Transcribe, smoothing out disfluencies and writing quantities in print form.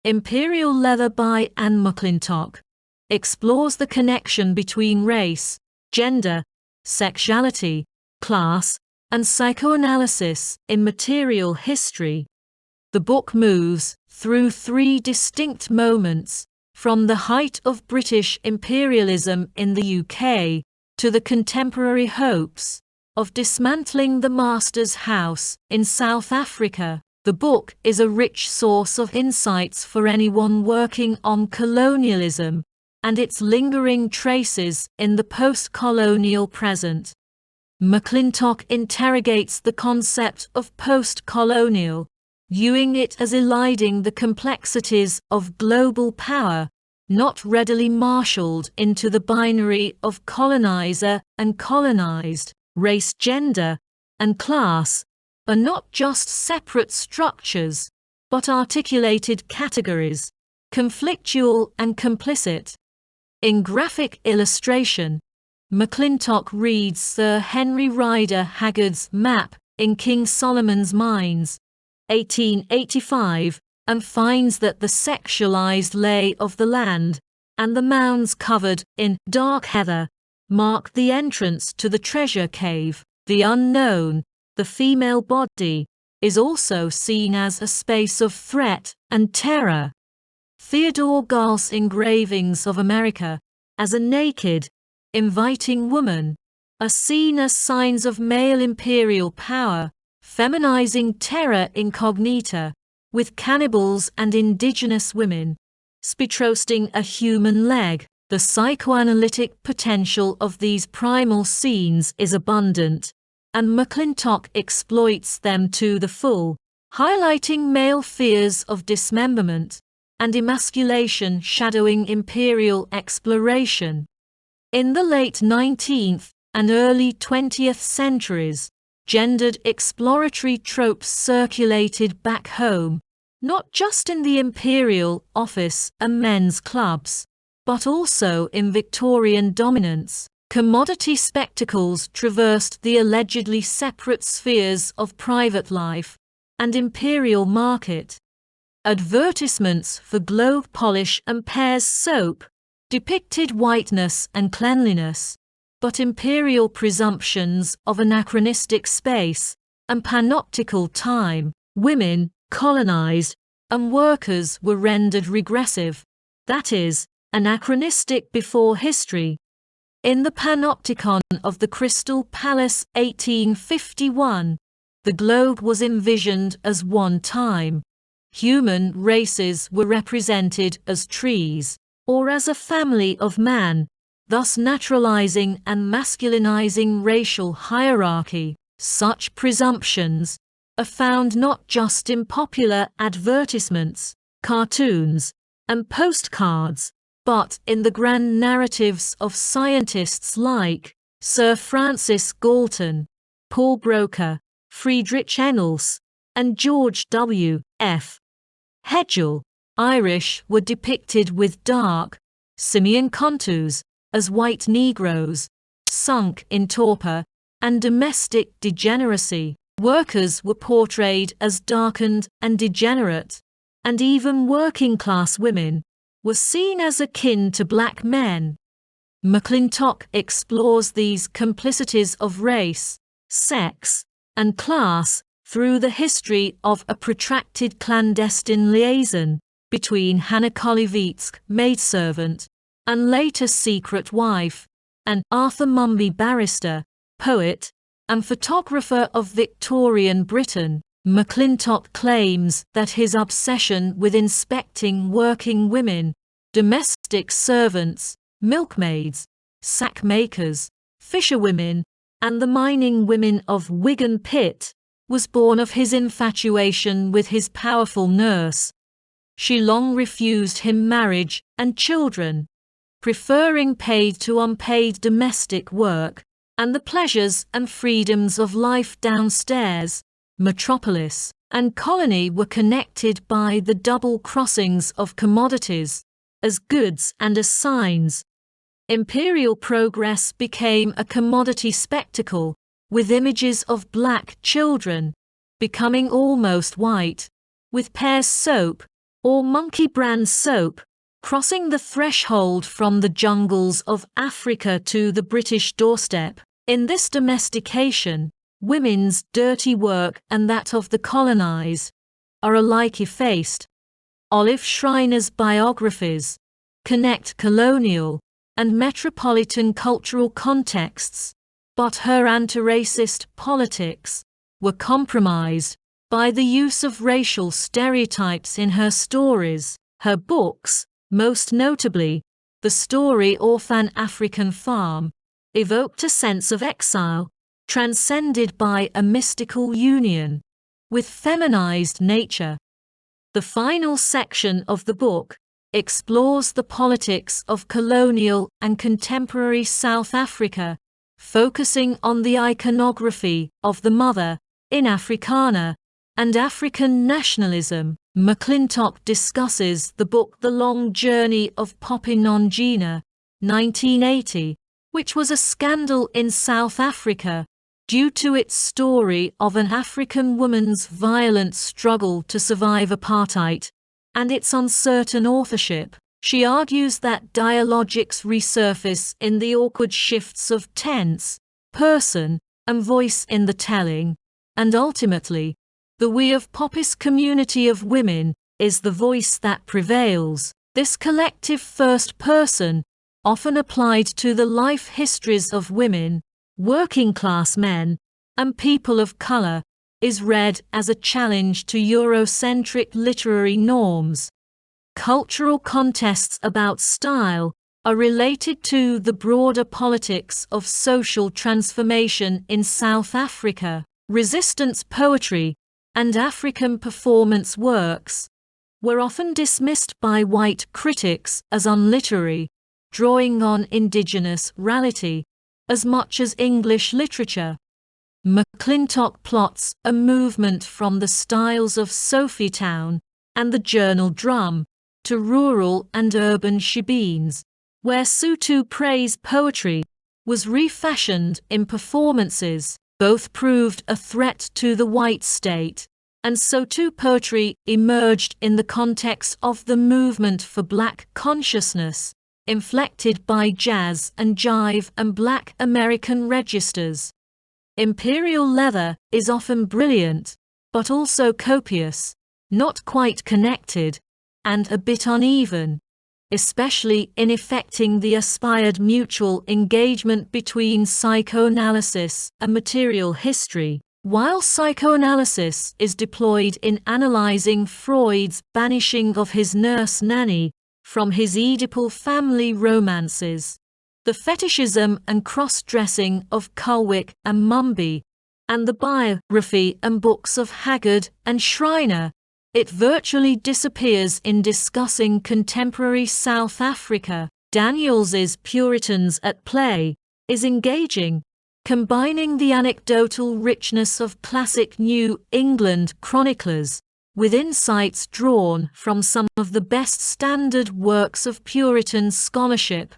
Imperial Leather by Mcclintock explores the connection between race, gender, sexuality, class, and psychoanalysis in material history. The book moves through three distinct moments, from the height of British imperialism in the UK to the contemporary hopes of dismantling the Master's House in South Africa. The book is a rich source of insights for anyone working on colonialism and its lingering traces in the post-colonial present. Mcclintock interrogates the concept of post-colonial, viewing it as eliding the complexities of global power, not readily marshaled into the binary of colonizer and colonized. Race, gender, and class are not just separate structures, but articulated categories, conflictual and complicit. In graphic illustration, Mcclintock reads Sir Henry Rider Haggard's map in King Solomon's Mines, 1885, and finds that the sexualized lay of the land and the mounds covered in dark heather mark the entrance to the treasure cave. The unknown, the female body, is also seen as a space of threat and terror. Theodore Gall's engravings of America as a naked, inviting woman are seen as signs of male imperial power, feminizing terra incognita, with cannibals and indigenous women spittoasting a human leg. The psychoanalytic potential of these primal scenes is abundant, and Mcclintock exploits them to the full, highlighting male fears of dismemberment and emasculation shadowing imperial exploration. In the late 19th and early 20th centuries, gendered exploratory tropes circulated back home, not just in the imperial office and men's clubs, but also in Victorian dominance. Commodity spectacles traversed the allegedly separate spheres of private life and imperial market. Advertisements for Globe Polish and Pears soap depicted whiteness and cleanliness, but imperial presumptions of anachronistic space and panoptical time. Women, colonized, and workers were rendered regressive, that is, anachronistic before history. In the Panopticon of the Crystal Palace 1851, the globe was envisioned as one time. Human races were represented as trees, or as a family of man, thus naturalizing and masculinizing racial hierarchy. Such presumptions are found not just in popular advertisements, cartoons, and postcards, but in the grand narratives of scientists like Sir Francis Galton, Paul Broca, Friedrich Engels, and George W. F. Hedgel. Irish were depicted with dark, simian contours as white Negroes, sunk in torpor and domestic degeneracy. Workers were portrayed as darkened and degenerate, and even working-class women were seen as akin to black men. Mcclintock explores these complicities of race, sex, and class through the history of a protracted clandestine liaison between Hannah Kolevitz's maidservant and later secret wife, and Arthur Mumby, barrister, poet, and photographer of Victorian Britain. Mcclintock claims that his obsession with inspecting working women, domestic servants, milkmaids, sack makers, fisherwomen, and the mining women of Wigan Pit was born of his infatuation with his powerful nurse. She long refused him marriage and children, preferring paid to unpaid domestic work and the pleasures and freedoms of life downstairs. Metropolis and colony were connected by the double crossings of commodities, as goods and as signs. Imperial progress became a commodity spectacle, with images of black children becoming almost white, with Pears soap or monkey brand soap, crossing the threshold from the jungles of Africa to the British doorstep. In this domestication, women's dirty work and that of the colonized are alike effaced. Olive Schreiner's biographies connect colonial and metropolitan cultural contexts, but her anti-racist politics were compromised by the use of racial stereotypes in her stories. Her books, most notably The Story of an African Farm, evoked a sense of exile, transcended by a mystical union with feminized nature. The final section of the book explores the politics of colonial and contemporary South Africa, focusing on the iconography of the mother in Afrikaner and African nationalism. Mcclintock discusses the book The Long Journey of Popinongina, 1980, which was a scandal in South Africa due to its story of an African woman's violent struggle to survive apartheid and its uncertain authorship. She argues that dialogics resurface in the awkward shifts of tense, person, and voice in the telling, and ultimately, the we of Pop's community of women is the voice that prevails. This collective first person, often applied to the life histories of women, working-class men, and people of color, is read as a challenge to Eurocentric literary norms. Cultural contests about style are related to the broader politics of social transformation in South Africa. Resistance poetry and African performance works were often dismissed by white critics as unliterary, drawing on indigenous reality as much as English literature. Mcclintock plots a movement from the styles of Sophietown and the journal drum to rural and urban shebeens, where Sotho praise poetry was refashioned in performances. Both proved a threat to the white state, and Sotho poetry emerged in the context of the movement for black consciousness, inflected by jazz and jive and black American registers. Imperial leather is often brilliant, but also copious, not quite connected, and a bit uneven, especially in effecting the aspired mutual engagement between psychoanalysis and material history. While psychoanalysis is deployed in analyzing Freud's banishing of his nurse nanny from his Oedipal family romances, the fetishism and cross-dressing of Culwick and Mumby, and the biography and books of Haggard and Schreiner, it virtually disappears in discussing contemporary South Africa. Daniels's Puritans at Play is engaging, combining the anecdotal richness of classic New England chroniclers with insights drawn from some of the best standard works of Puritan scholarship.